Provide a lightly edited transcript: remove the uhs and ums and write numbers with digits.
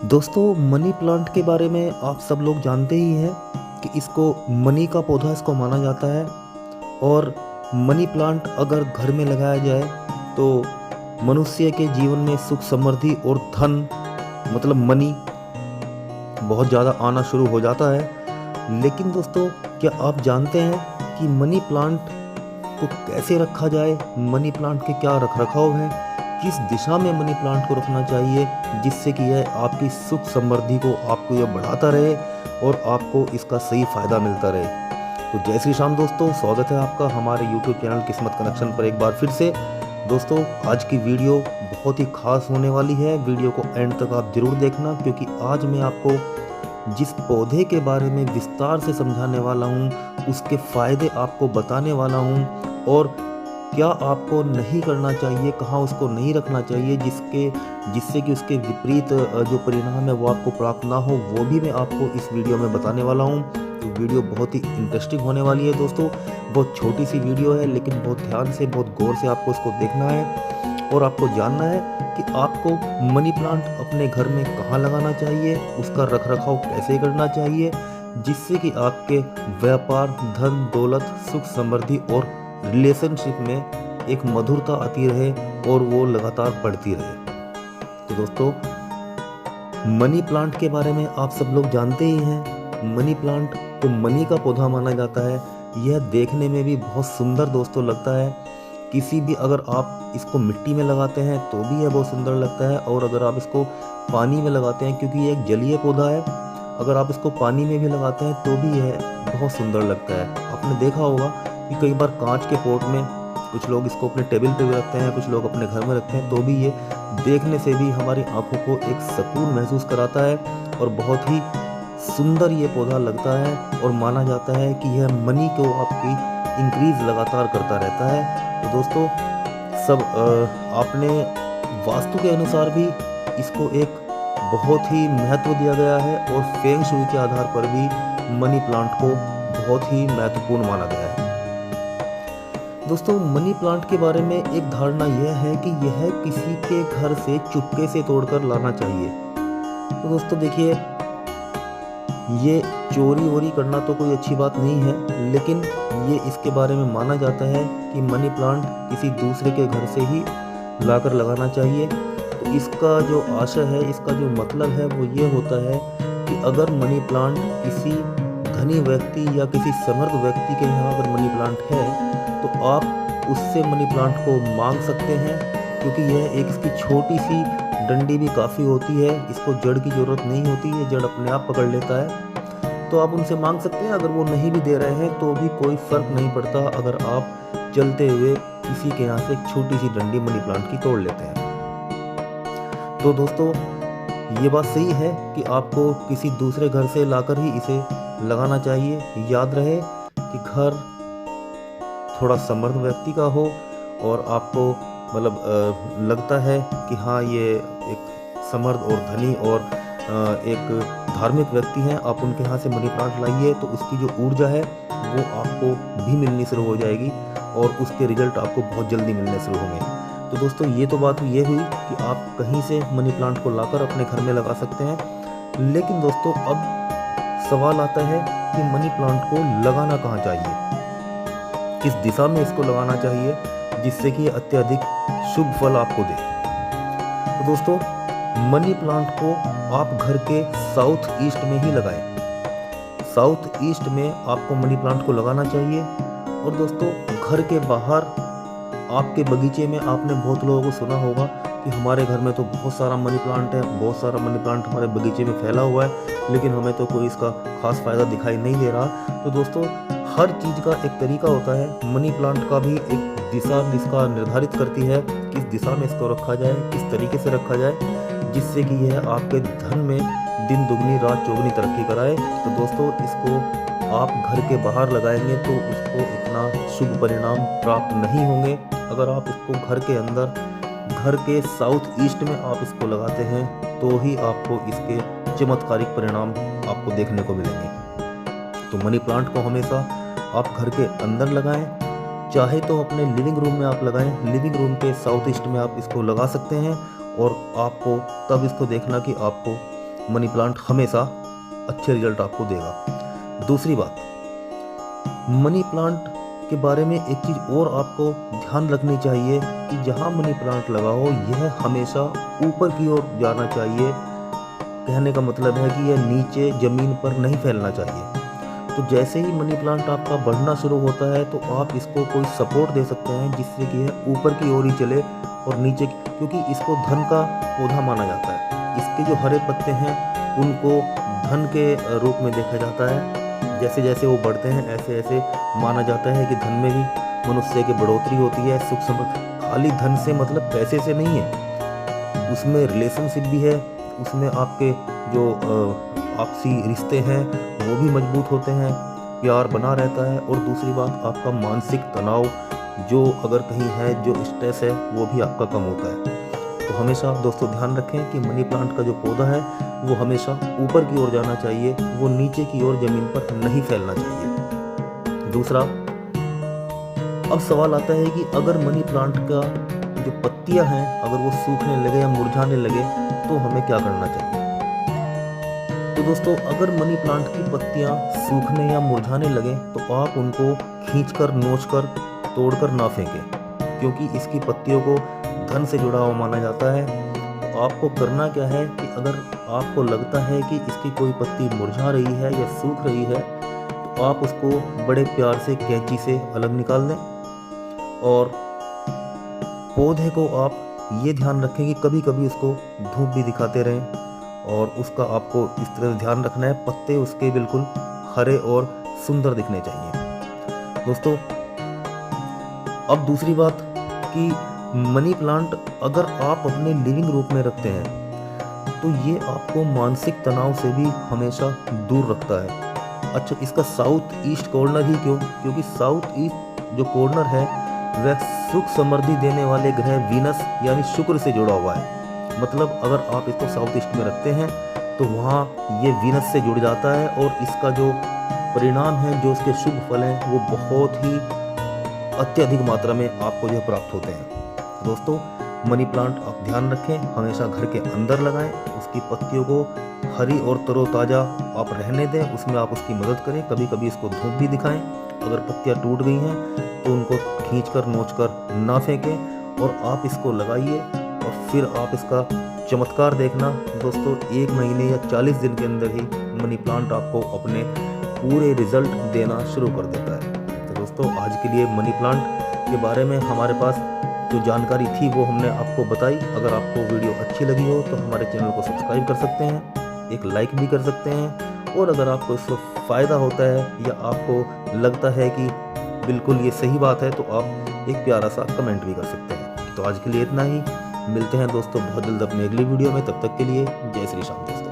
दोस्तों, money plant के बारे में आप सब लोग जानते ही हैं कि इसको मनी का पौधा इसको माना जाता है। और मनी प्लांट अगर घर में लगाया जाए तो मनुष्य के जीवन में सुख समृद्धि और धन मतलब मनी बहुत ज़्यादा आना शुरू हो जाता है। लेकिन दोस्तों, क्या आप जानते हैं कि मनी प्लांट को कैसे रखा जाए? मनी प्लांट के क्या रख रखाव है? किस दिशा में मनी प्लांट को रखना चाहिए जिससे कि यह आपकी सुख समृद्धि को आपको यह बढ़ाता रहे और आपको इसका सही फायदा मिलता रहे। तो जय श्री श्याम दोस्तों, स्वागत है आपका हमारे YouTube चैनल किस्मत कनेक्शन पर एक बार फिर से। दोस्तों, आज की वीडियो बहुत ही खास होने वाली है। वीडियो को एंड तक आप जरूर देखना, क्योंकि आज मैं आपको जिस पौधे के बारे में विस्तार से समझाने वाला हूँ, उसके फायदे आपको बताने वाला हूँ और क्या आपको नहीं करना चाहिए, कहाँ उसको नहीं रखना चाहिए जिससे कि उसके विपरीत जो परिणाम है वो आपको प्राप्त ना हो, वो भी मैं आपको इस वीडियो में बताने वाला हूँ। तो वीडियो बहुत ही इंटरेस्टिंग होने वाली है दोस्तों। बहुत छोटी सी वीडियो है, लेकिन बहुत ध्यान से बहुत गौर से आपको इसको देखना है और आपको जानना है कि आपको मनी प्लांट अपने घर में कहाँ लगाना चाहिए, उसका रख रखाव कैसे करना चाहिए, जिससे कि आपके व्यापार, धन दौलत, सुख समृद्धि और रिलेशनशिप में एक मधुरता आती रहे और वो लगातार बढ़ती रहे। तो दोस्तों, मनी प्लांट के बारे में आप सब लोग जानते ही हैं। मनी प्लांट को मनी का पौधा माना जाता है। यह देखने में भी बहुत सुंदर दोस्तों लगता है। किसी भी अगर आप इसको मिट्टी में लगाते हैं तो भी यह बहुत सुंदर लगता है, और अगर आप इसको पानी में लगाते हैं, क्योंकि ये एक जलीय पौधा है, अगर आप इसको पानी में भी लगाते हैं तो भी यह बहुत सुंदर लगता है। आपने देखा होगा कि कई बार कांच के पॉट में कुछ लोग इसको अपने टेबल पे भी रखते हैं, कुछ लोग अपने घर में रखते हैं, तो भी ये देखने से भी हमारी आंखों को एक सुकून महसूस कराता है और बहुत ही सुंदर ये पौधा लगता है और माना जाता है कि यह मनी को आपकी इंक्रीज लगातार करता रहता है। तो दोस्तों, आपने वास्तु के अनुसार भी इसको एक बहुत ही महत्व दिया गया है और फेंग शुई के आधार पर भी मनी प्लांट को बहुत ही महत्वपूर्ण माना गया है। दोस्तों, मनी प्लांट के बारे में एक धारणा यह है कि यह किसी के घर से चुपके से तोड़कर लाना चाहिए। तो दोस्तों देखिए, ये चोरी वोरी करना तो कोई अच्छी बात नहीं है, लेकिन ये इसके बारे में माना जाता है कि मनी प्लांट किसी दूसरे के घर से ही लाकर लगाना चाहिए। तो इसका जो आशय है, इसका जो मतलब है वो ये होता है कि अगर मनी प्लांट किसी धनी व्यक्ति या किसी समर्थ व्यक्ति के यहाँ अगर मनी प्लांट है तो आप उससे मनी प्लांट को मांग सकते हैं, क्योंकि यह एक इसकी छोटी सी डंडी भी काफ़ी होती है। इसको जड़ की ज़रूरत नहीं होती है, जड़ अपने आप पकड़ लेता है। तो आप उनसे मांग सकते हैं। अगर वो नहीं भी दे रहे हैं तो भी कोई फ़र्क नहीं पड़ता अगर आप चलते हुए किसी के यहाँ से एक छोटी सी डंडी मनी प्लांट की तोड़ लेते हैं। तो दोस्तों, ये बात सही है कि आपको किसी दूसरे घर से लाकर ही इसे लगाना चाहिए। याद रहे कि घर थोड़ा समर्थ व्यक्ति का हो और आपको लगता है कि हाँ, ये एक समर्थ और धनी और एक धार्मिक व्यक्ति हैं, आप उनके यहाँ से मनी प्लांट लाइए तो उसकी जो ऊर्जा है वो आपको भी मिलनी शुरू हो जाएगी और उसके रिजल्ट आपको बहुत जल्दी मिलने शुरू होंगे। तो दोस्तों, ये तो बात ये हुई कि आप कहीं से मनी प्लांट को लाकर अपने घर में लगा सकते हैं। लेकिन दोस्तों, अब सवाल आता है कि मनी प्लांट को लगाना कहाँ चाहिए, किस दिशा में इसको लगाना चाहिए जिससे कि अत्यधिक शुभ फल आपको दे। तो दोस्तों, मनी प्लांट को आप घर के साउथ ईस्ट में ही लगाएं। साउथ ईस्ट में आपको मनी प्लांट को लगाना चाहिए। और दोस्तों, घर के बाहर आपके बगीचे में आपने बहुत लोगों को सुना होगा कि हमारे घर में तो बहुत सारा मनी प्लांट है, बहुत सारा मनी प्लांट हमारे बगीचे में फैला हुआ है, लेकिन हमें तो कोई इसका खास फायदा दिखाई नहीं दे रहा। तो दोस्तों, हर चीज़ का एक तरीका होता है। मनी प्लांट का भी एक दिशा इसका निर्धारित करती है किस दिशा में इसको रखा जाए, किस तरीके से रखा जाए जिससे कि यह आपके धन में दिन दुगनी रात चौगुनी तरक्की कराए। तो दोस्तों, इसको आप घर के बाहर लगाएंगे तो उसको इतना शुभ परिणाम प्राप्त नहीं होंगे। अगर आप इसको घर के अंदर, घर के साउथ ईस्ट में आप इसको लगाते हैं तो ही आपको इसके चमत्कारिक परिणाम आपको देखने को मिलेंगे। तो मनी प्लांट को हमेशा आप घर के अंदर लगाएं, चाहे तो अपने लिविंग रूम में आप लगाएं। लिविंग रूम के साउथ ईस्ट में आप इसको लगा सकते हैं और आपको तब इसको देखना कि आपको मनी प्लांट हमेशा अच्छे रिजल्ट आपको देगा। दूसरी बात, मनी प्लांट के बारे में एक चीज़ और आपको ध्यान रखनी चाहिए कि जहाँ मनी प्लांट लगा हो यह हमेशा ऊपर की ओर जाना चाहिए। कहने का मतलब है कि यह नीचे ज़मीन पर नहीं फैलना चाहिए। तो जैसे ही मनी प्लांट आपका बढ़ना शुरू होता है तो आप इसको कोई सपोर्ट दे सकते हैं जिससे कि यह ऊपर की ओर ही चले और नीचे, क्योंकि इसको धन का पौधा माना जाता है। इसके जो हरे पत्ते हैं उनको धन के रूप में देखा जाता है। जैसे जैसे वो बढ़ते हैं ऐसे ऐसे माना जाता है कि धन में भी मनुष्य की बढ़ोतरी होती है, सुख समृद्धि। खाली धन से मतलब पैसे से नहीं है, उसमें रिलेशनशिप भी है, उसमें आपके जो आपसी रिश्ते हैं वो भी मजबूत होते हैं, प्यार बना रहता है। और दूसरी बात, आपका मानसिक तनाव जो अगर कहीं है, जो स्ट्रेस है, वो भी आपका कम होता है। तो हमेशा दोस्तों ध्यान रखें कि मनी प्लांट का जो पौधा है वो हमेशा ऊपर की ओर जाना चाहिए, वो नीचे की ओर ज़मीन पर नहीं फैलना चाहिए। दूसरा, अब सवाल आता है कि अगर मनी प्लांट का जो पत्तियां हैं अगर वो सूखने लगे या मुरझाने लगे तो हमें क्या करना चाहिए। तो दोस्तों, अगर मनी प्लांट की पत्तियां सूखने या मुरझाने लगे तो आप उनको खींचकर, नोचकर, तोड़कर ना फेंकें, क्योंकि इसकी पत्तियों को धन से जुड़ा हुआ माना जाता है। तो आपको करना क्या है कि अगर आपको लगता है कि इसकी कोई पत्ती मुरझा रही है या सूख रही है तो आप उसको बड़े प्यार से कैंची से अलग निकाल दें। और पौधे को आप ये ध्यान रखें कि कभी कभी उसको धूप भी दिखाते रहें, और उसका आपको इस तरह से ध्यान रखना है पत्ते उसके बिल्कुल हरे और सुंदर दिखने चाहिए। दोस्तों, अब दूसरी बात कि मनी प्लांट अगर आप अपने लिविंग रूम में रखते हैं तो ये आपको मानसिक तनाव से भी हमेशा दूर रखता है। अच्छा, इसका साउथ ईस्ट कॉर्नर ही क्यों? क्योंकि साउथ ईस्ट जो कॉर्नर है वह सुख समृद्धि देने वाले ग्रह वीनस यानी शुक्र से जुड़ा हुआ है। मतलब अगर आप इसको साउथ ईस्ट में रखते हैं तो वहाँ ये वीनस से जुड़ जाता है और इसका जो परिणाम है, जो उसके शुभ फल हैं, वो बहुत ही अत्यधिक मात्रा में आपको जो प्राप्त होते हैं। दोस्तों, मनी प्लांट आप ध्यान रखें, हमेशा घर के अंदर लगाएं, उसकी पत्तियों को हरी और तरोताज़ा आप रहने दें, उसमें आप उसकी मदद करें। कभी कभी इसको धूप भी दिखाएं। अगर पत्तियां टूट गई हैं तो उनको खींचकर, नोचकर ना फेंकें और आप इसको लगाइए और फिर आप इसका चमत्कार देखना। दोस्तों, 1 महीने या 40 दिन के अंदर ही मनी प्लांट आपको अपने पूरे रिजल्ट देना शुरू कर देता है। तो दोस्तों, आज के लिए मनी प्लांट के बारे में हमारे पास जो जानकारी थी वो हमने आपको बताई। अगर आपको वीडियो अच्छी लगी हो तो हमारे चैनल को सब्सक्राइब कर सकते हैं, एक लाइक भी कर सकते हैं, और अगर आपको इससे फ़ायदा होता है या आपको लगता है कि बिल्कुल ये सही बात है तो आप एक प्यारा सा कमेंट भी कर सकते हैं। तो आज के लिए इतना ही, मिलते हैं दोस्तों बहुत जल्द अपनी अगली वीडियो में। तब तक के लिए जय श्री राम दोस्तों।